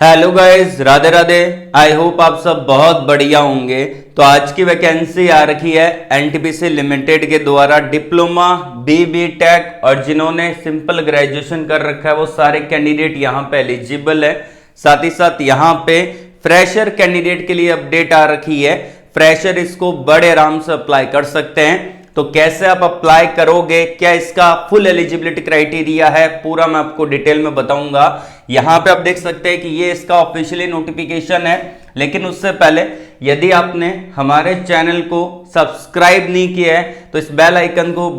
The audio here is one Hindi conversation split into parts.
Hello guys, Radhe Radhe. I hope आप सब बहुत बढ़िया होंगे। तो आज की वैकेंसी आ रखी है एनटीपीसी लिमिटेड के द्वारा डिप्लोमा बीबी टेक और जिन्होंने सिंपल ग्रेजुएशन कर रखा है वो सारे कैंडिडेट यहाँ पे एलिजिबल है। साथ ही साथ यहाँ पे फ्रेशर कैंडिडेट के लिए अपडेट आ रखी है। फ्रेशर इसको बड़े आराम से अप्लाई कर सकते हैं। तो कैसे आप अप्लाई करोगे, क्या इसका फुल एलिजिबिलिटी क्राइटेरिया है, पूरा मैं आपको डिटेल में बताऊंगा। यहां पे आप देख सकते हैं कि ये इसका ऑफिशियली नोटिफिकेशन है। लेकिन उससे पहले यदि आपने हमारे चैनल को सब्सक्राइब नहीं किया है तो इस बेल आइकन को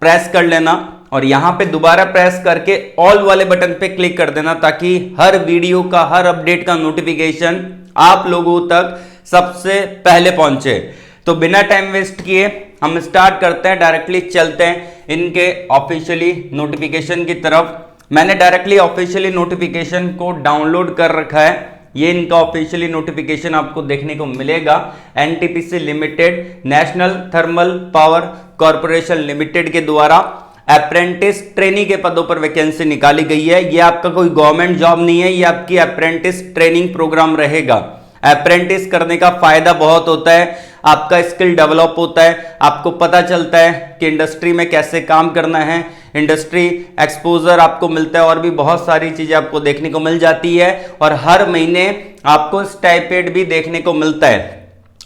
प्रेस कर लेना और यहां पे दोबारा प्रेस करके ऑल वाले बटन पे क्लिक कर देना ताकि हर वीडियो का, हर अपडेट का नोटिफिकेशन आप लोगों तक सबसे पहले पहुंचे। तो बिना टाइम वेस्ट किए हम स्टार्ट करते हैं, डायरेक्टली चलते हैं इनके ऑफिशियली नोटिफिकेशन की तरफ। मैंने डायरेक्टली ऑफिशियली नोटिफिकेशन को डाउनलोड कर रखा है। ये इनका ऑफिशियली नोटिफिकेशन आपको देखने को मिलेगा। NTPC limited, national thermal power corporation limited के द्वारा अप्रेंटिस ट्रेनी के पदों पर वैकेंसी निकाली गई है। ये आपका कोई गवर्नमेंट जॉब नहीं है, ये आपकी अप्रेंटिस ट्रेनिंग प्रोग्राम रहेगा। अप्रेंटिस करने का फायदा बहुत होता है, आपका स्किल डेवलप होता है, आपको पता चलता है कि इंडस्ट्री में कैसे काम करना है, इंडस्ट्री एक्सपोजर आपको मिलता है और भी बहुत सारी चीजें आपको देखने को मिल जाती है। और हर महीने आपको स्टाइपेंड भी देखने को मिलता है।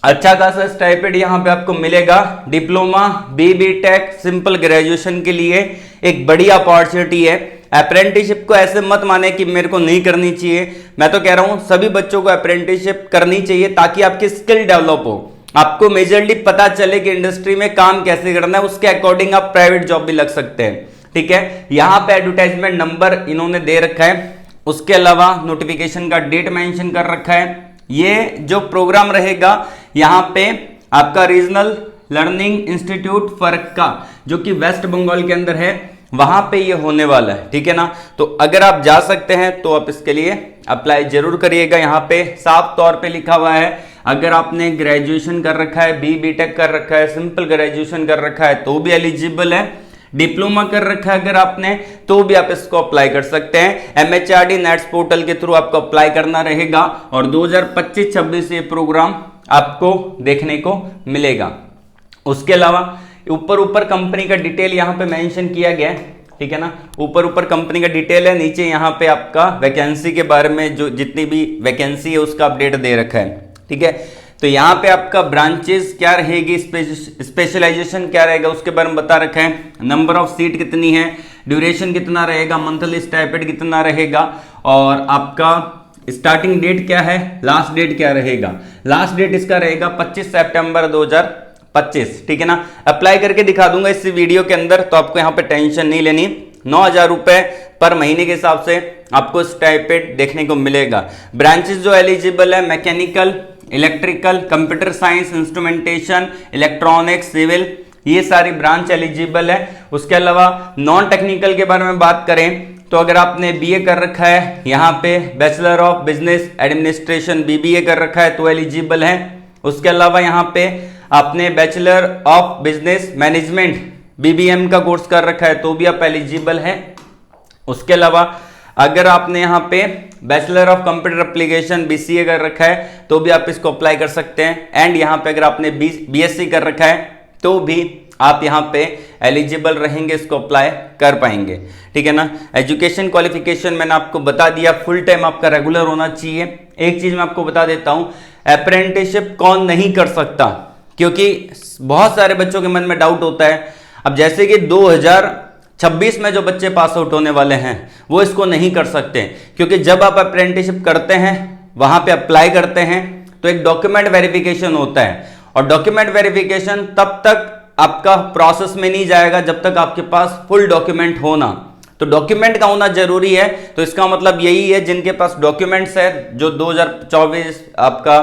अच्छा खासा स्टाइपेंड यहाँ पे आपको मिलेगा। डिप्लोमा बीबी टेक सिंपल ग्रेजुएशन के लिए एक बड़ी अपॉर्चुनिटी है। अप्रेंटिसशिप को ऐसे मत माने कि मेरे को नहीं करनी चाहिए। मैं तो कह रहा हूं सभी बच्चों को अप्रेंटिसशिप करनी चाहिए ताकि आपकी स्किल डेवलप हो, आपको मेजरली पता चले कि इंडस्ट्री में काम कैसे करना है, उसके अकॉर्डिंग आप प्राइवेट जॉब भी लग सकते हैं। ठीक है, यहां पे एडवर्टाइजमेंट नंबर इन्होंने दे रखा है। उसके अलावा नोटिफिकेशन का डेट मेंशन कर रखा है। ये जो प्रोग्राम रहेगा यहाँ पे आपका रीजनल लर्निंग इंस्टीट्यूट फरक्का जो कि वेस्ट बंगाल के अंदर है, वहां पे ये होने वाला है। ठीक है ना, तो अगर आप जा सकते हैं तो आप इसके लिए अप्लाई जरूर करिएगा। यहाँ पे साफ तौर पे लिखा हुआ है अगर आपने ग्रेजुएशन कर रखा है, बी टेक कर रखा है, सिंपल ग्रेजुएशन कर रखा है तो भी एलिजिबल है। डिप्लोमा कर रखा है अगर आपने तो भी आप इसको अप्लाई कर सकते हैं। एमएचआरडी नेट्स पोर्टल के थ्रू आपको अप्लाई करना रहेगा और 2025-26 ये प्रोग्राम आपको देखने को मिलेगा। उसके अलावा ऊपर कंपनी का डिटेल यहाँ पे मेंशन किया गया है। ठीक है ना, ऊपर कंपनी का डिटेल है, नीचे यहाँ पे आपका वैकेंसी के बारे में जो जितनी भी वैकेंसी है उसका अपडेट दे रखा है। ठीक है, तो यहाँ पे आपका ब्रांचेस क्या रहेगी, स्पेशलाइजेशन क्या रहेगा उसके बारे में बता रखा है। नंबर ऑफ सीट कितनी है, ड्यूरेशन कितना रहेगा, मंथली स्टाइपेंड कितना रहेगा और आपका स्टार्टिंग डेट क्या है, लास्ट डेट क्या रहेगा। लास्ट डेट इसका रहेगा 25 सितंबर 2025। ठीक है ना, अप्लाई करके दिखा दूंगा इस वीडियो के अंदर, तो आपको यहाँ पे टेंशन नहीं लेनी। 9,000 रुपए पर महीने के हिसाब से आपको स्टाइपेंड देखने को मिलेगा। ब्रांचेस जो एलिजिबल है mechanical, electrical, computer science, instrumentation, electronics, civil, ये सारी ब्रांच एलिजिबल है। उसके अलावा नॉन टेक्निकल के बारे में बात करें तो अगर आपने बीए कर रखा है, यहाँ पे bachelor of business administration BBA कर रखा है तो एलिजिबल है। उसके अलावा यहाँ पे आपने bachelor of business management BBM का कोर्स कर रखा है तो भी आप एलिजिबल हैं। उसके अलावा अगर आपने यहाँ पे bachelor of computer application BCA कर रखा है तो भी आप इसको अप्लाई कर सकते हैं। एंड यहाँ पे अगर आपने बीएससी कर रखा है तो भी आप यहाँ पे एलिजिबल रहेंगे, इसको अप्लाई कर पाएंगे। ठीक है ना, एजुकेशन क्वालिफिकेशन मैंने आपको बता दिया, फुल टाइम आपका रेगुलर होना चाहिए। एक चीज मैं आपको बता देता हूँ, अप्रेंटिसशिप कौन नहीं कर सकता, क्योंकि बहुत सारे बच्चों के मन में डाउट होता है। अब जैसे कि 2026 में जो बच्चे पास आउट होने वाले हैं वो इसको नहीं कर सकते, क्योंकि जब आप अप्रेंटिसशिप करते हैं वहां पे अप्लाई करते हैं तो एक डॉक्यूमेंट वेरिफिकेशन होता है और डॉक्यूमेंट वेरिफिकेशन तब तक आपका प्रोसेस में नहीं जाएगा जब तक आपके पास फुल डॉक्यूमेंट होना। तो डॉक्यूमेंट का होना जरूरी है। तो इसका मतलब यही है जिनके पास डॉक्यूमेंट्स है, जो 2024 आपका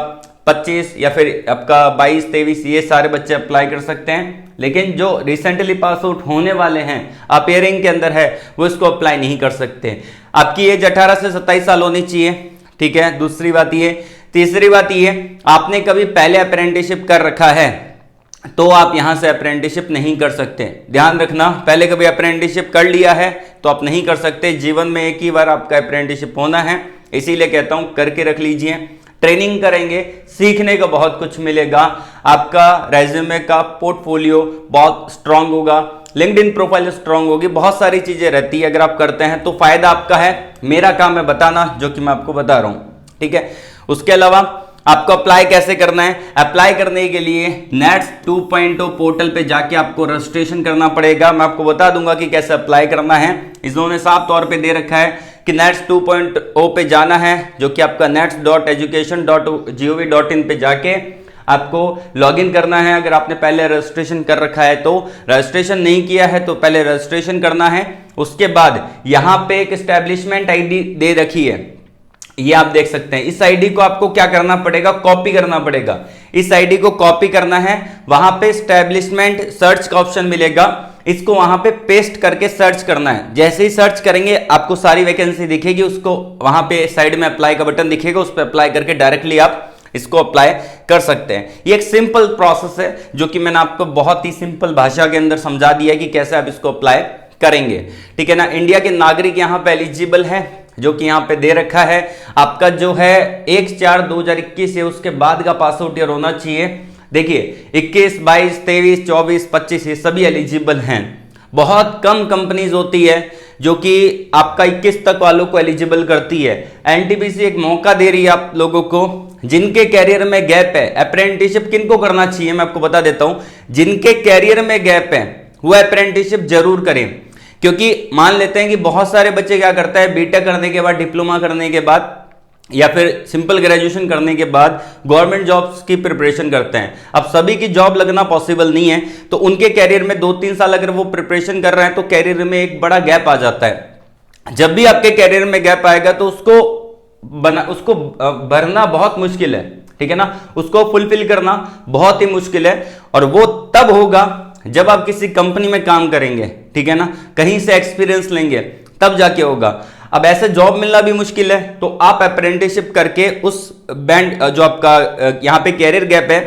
25 या फिर आपका 22-23 ये सारे बच्चे अप्लाई कर सकते हैं। लेकिन जो रिसेंटली पास आउट होने वाले हैं, अपियरिंग के अंदर है, वो इसको अप्लाई नहीं कर सकते। आपकी एज 18 से 27 साल होनी चाहिए। ठीक है, दूसरी बात ये। तीसरी बात ये, आपने कभी पहले अप्रेंटिसशिप कर रखा है तो आप यहां से अप्रेंटिसशिप नहीं कर सकते। ध्यान रखना, पहले कभी अप्रेंटिसशिप कर लिया है तो आप नहीं कर सकते। जीवन में एक ही बार आपका अप्रेंटिसशिप होना है। इसीलिए कहता हूं करके रख लीजिए। ट्रेनिंग करेंगे, सीखने का बहुत कुछ मिलेगा, आपका रेज्यूमे का पोर्टफोलियो बहुत स्ट्रांग होगा, लिंक्डइन प्रोफाइल स्ट्रांग होगी, बहुत सारी चीजें रहती है। अगर आप करते हैं तो फायदा आपका है, मेरा काम है बताना जो कि मैं आपको बता रहा हूं, ठीक है। उसके अलावा आपको अप्लाई कैसे करना है, अप्लाई करने के लिए नेट्स 2.0 पोर्टल पे जाके आपको रजिस्ट्रेशन करना पड़ेगा। मैं आपको बता दूंगा कि कैसे अप्लाई करना है। इन्होंने साफ तौर पे दे रखा है कि नेट्स 2.0 पे जाना है, जो कि आपका nets.education.gov.in पे जाके आपको लॉगिन करना है। अगर आपने पहले रजिस्ट्रेशन कर रखा है तो, रजिस्ट्रेशन नहीं किया है तो पहले रजिस्ट्रेशन करना है। उसके बाद यहां पे एक एस्टेब्लिशमेंट आईडी दे रखी है, ये आप देख सकते हैं। इस आईडी को आपको क्या करना पड़ेगा, कॉपी करना पड़ेगा। इस आईडी को कॉपी करना है, वहां पे एस्टेब्लिशमेंट सर्च का ऑप्शन मिलेगा, इसको वहां पे पेस्ट करके सर्च करना है। जैसे ही सर्च करेंगे आपको सारी वैकेंसी दिखेगी, उसको वहां पे साइड में अप्लाई का बटन दिखेगा, उस पर अप्लाई करके डायरेक्टली आप इसको अप्लाई कर सकते हैं। ये एक सिंपल प्रोसेस है जो कि मैंने आपको बहुत ही सिंपल भाषा के अंदर समझा दिया है कि कैसे आप इसको अप्लाई करेंगे, ठीक है ना। इंडिया के नागरिक यहां पे एलिजिबल है, जो कि यहां पे दे रखा है। आपका जो है 1/4/2021 है, उसके बाद का पास आउट ईयर होना चाहिए। देखिए 21, 22, 23, 24, 25 ये सभी एलिजिबल हैं। बहुत कम कंपनीज होती है जो कि आपका 21 तक वालों को एलिजिबल करती है। एनटीपीसी एक मौका दे रही है आप लोगों को, जिनके कैरियर में गैप है। अप्रेंटिसशिप किनको करना चाहिए मैं आपको बता देता हूं, जिनके कैरियर में गैप है वो अप्रेंटिसशिप जरूर करें। क्योंकि मान लेते हैं कि बहुत सारे बच्चे क्या करते हैं, बीटेक करने के बाद, डिप्लोमा करने के बाद या फिर सिंपल ग्रेजुएशन करने के बाद गवर्नमेंट जॉब्स की प्रिपरेशन करते हैं। अब सभी की जॉब लगना पॉसिबल नहीं है, तो उनके कैरियर में 2-3 साल अगर वो प्रिपरेशन कर रहे हैं तो कैरियर में एक बड़ा गैप आ जाता है। जब भी आपके कैरियर में गैप आएगा तो उसको भरना बहुत मुश्किल है, ठीक है ना, उसको फुलफिल करना बहुत ही मुश्किल है। और वो तब होगा जब आप किसी कंपनी में काम करेंगे, ठीक है ना, कहीं से एक्सपीरियंस लेंगे, तब जाके होगा। अब ऐसे जॉब मिलना भी मुश्किल है, तो आप अप्रेंटिसशिप करके उस बैंड जो आपका यहां पे कैरियर गैप है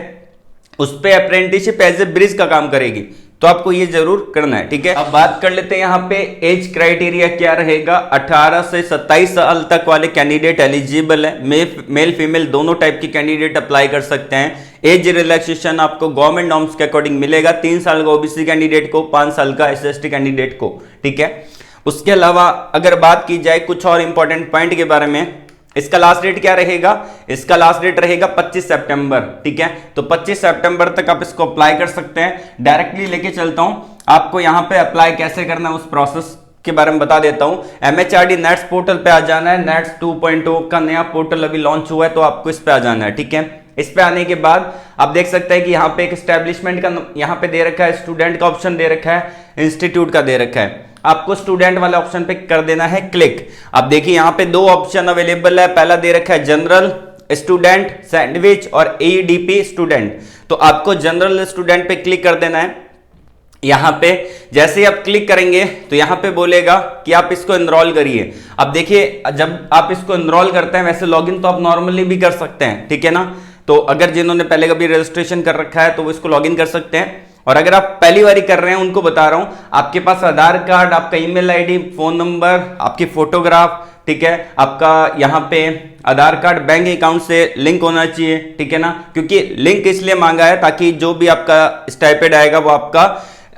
उस पे अप्रेंटिसशिप एज ए ब्रिज का काम करेगी, तो आपको ये जरूर करना है, ठीक है। अब बात कर लेते हैं यहाँ पे एज क्राइटेरिया क्या रहेगा। 18 से 27 साल तक वाले कैंडिडेट एलिजिबल है, मेल फीमेल दोनों टाइप के कैंडिडेट अप्लाई कर सकते हैं। एज रिलैक्सेशन आपको गवर्नमेंट नॉर्म्स के अकॉर्डिंग मिलेगा, 3 साल का ओबीसी कैंडिडेट को, 5 साल का एसएसटी कैंडिडेट को, ठीक है। उसके अलावा अगर बात की जाए कुछ और इंपॉर्टेंट पॉइंट के बारे में, इसका लास्ट डेट क्या रहेगा, इसका लास्ट डेट रहेगा 25 सितंबर, ठीक है। तो 25 सितंबर तक आप इसको अप्लाई कर सकते हैं। डायरेक्टली लेके चलता हूं आपको, यहां पे अप्लाई कैसे करना है उस प्रोसेस के बारे में बता देता हूं। एमएचआरडी नेट्स पोर्टल पे आ जाना है। नेट्स 2.0 का नया पोर्टल अभी लॉन्च हुआ है, तो आपको इस पे आ जाना है, ठीक है। इस पे आने के बाद आप देख सकते हैं कि यहाँ पे एक एस्टेब्लिशमेंट का यहाँ पे दे रखा है, स्टूडेंट का ऑप्शन दे रखा है, इंस्टीट्यूट का दे रखा है। आपको स्टूडेंट वाले ऑप्शन पे कर देना है क्लिक। अब देखिए यहाँ पे 2 ऑप्शन अवेलेबल है। पहला दे रखा है जनरल स्टूडेंट, सैंडविच और एईडीपी स्टूडेंट। तो आपको जनरल स्टूडेंट पे क्लिक कर देना है। यहां पे जैसे ही आप क्लिक करेंगे तो यहां पे बोलेगा कि आप इसको एनरोल करिए। अब देखिए जब आप इसको एनरोल करते हैं, वैसे लॉगिन तो आप नॉर्मली भी कर सकते हैं, ठीक है ना। तो अगर जिन्होंने पहले कभी रजिस्ट्रेशन कर रखा है तो वो इसको लॉगिन कर सकते हैं। और अगर आप पहली बारी कर रहे हैं उनको बता रहा हूं, आपके पास आधार कार्ड, आपका ईमेल आईडी, फोन नंबर, आपकी फोटोग्राफ, ठीक है, आपका यहाँ पे आधार कार्ड बैंक अकाउंट से लिंक होना चाहिए, ठीक है ना। क्योंकि लिंक इसलिए मांगा है ताकि जो भी आपका स्टाइपेंड आएगा वो आपका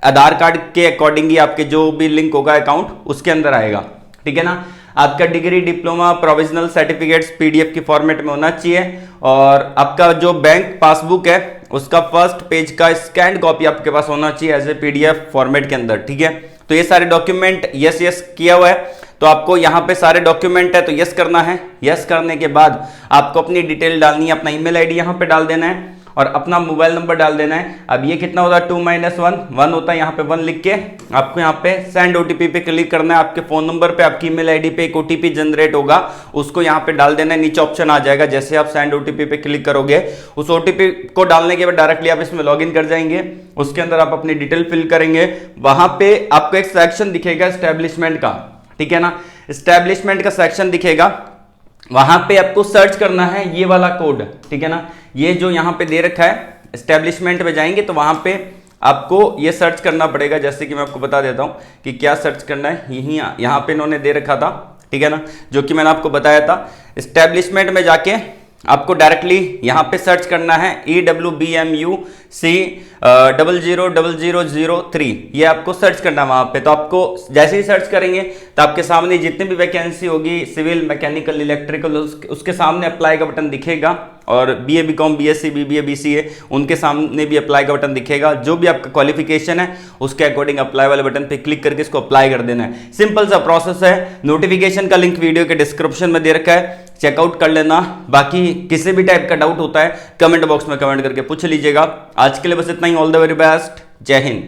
आधार कार्ड के अकॉर्डिंग ही आपके जो भी लिंक होगा अकाउंट उसके अंदर आएगा, ठीक है ना। आपका degree, diploma, provisional certificates PDF की फॉर्मेट में होना चाहिए। और आपका जो बैंक पासबुक है उसका फर्स्ट पेज का स्कैन कॉपी आपके पास होना चाहिए एज ए पीडीएफ फॉर्मेट के अंदर, ठीक है। तो ये सारे डॉक्यूमेंट यस यस किया हुआ है, तो आपको यहाँ पे सारे डॉक्यूमेंट है तो यस करना है। यस करने के बाद आपको अपनी डिटेल डालनी है, अपना ईमेल आईडी यहाँ पे डाल देना है और अपना मोबाइल नंबर डाल देना है। अब ये कितना होता है 2 - 1 होता है, यहाँ पे 1 लिख के आपको यहाँ पे सेंड ओटीपी पे क्लिक करना है। आपके फोन नंबर पे, आपकी ईमेल आईडी पे एक ओटीपी जनरेट होगा, उसको यहाँ पे डाल देना है। नीचे ऑप्शन आ जाएगा, जैसे आप सेंड ओटीपी पे क्लिक करोगे उस ओटीपी को डालने के बाद डायरेक्टली आप इसमें लॉगिन कर जाएंगे। उसके अंदर आप अपनी डिटेल फिल करेंगे। वहां पे आपको एक सेक्शन दिखेगा एस्टेब्लिशमेंट का, ठीक है ना। एस्टेब्लिशमेंट का सेक्शन दिखेगा, वहां पे आपको सर्च करना है ये वाला कोड, ठीक है ना। ये जो यहां पे दे रखा है एस्टेब्लिशमेंट पे जाएंगे तो वहां पे आपको ये सर्च करना पड़ेगा। जैसे कि मैं आपको बता देता हूं कि क्या सर्च करना है। यहीं यहाँ पे इन्होंने दे रखा था ठीक है ना, जो कि मैंने आपको बताया था। एस्टेब्लिशमेंट में जाके आपको डायरेक्टली यहाँ पे सर्च करना है EWBMUC000003, ये आपको सर्च करना है वहाँ पे। तो आपको जैसे ही सर्च करेंगे तो आपके सामने जितनी भी वैकेंसी होगी सिविल, मैकेनिकल, इलेक्ट्रिकल, उसके सामने अप्लाई का बटन दिखेगा। और BA BCom BSc BBA BCA उनके सामने भी अप्लाई का बटन दिखेगा। जो भी आपका क्वालिफिकेशन है उसके अकॉर्डिंग अप्लाई वाले बटन पे क्लिक करके इसको अप्लाई कर देना है। सिंपल सा प्रोसेस है। नोटिफिकेशन का लिंक वीडियो के डिस्क्रिप्शन में दे रखा है, चेकआउट कर लेना। बाकी किसी भी टाइप का डाउट होता है कमेंट बॉक्स में कमेंट करके पूछ लीजिएगा। आज के लिए बस इतना ही। All the very best. Jai Hind.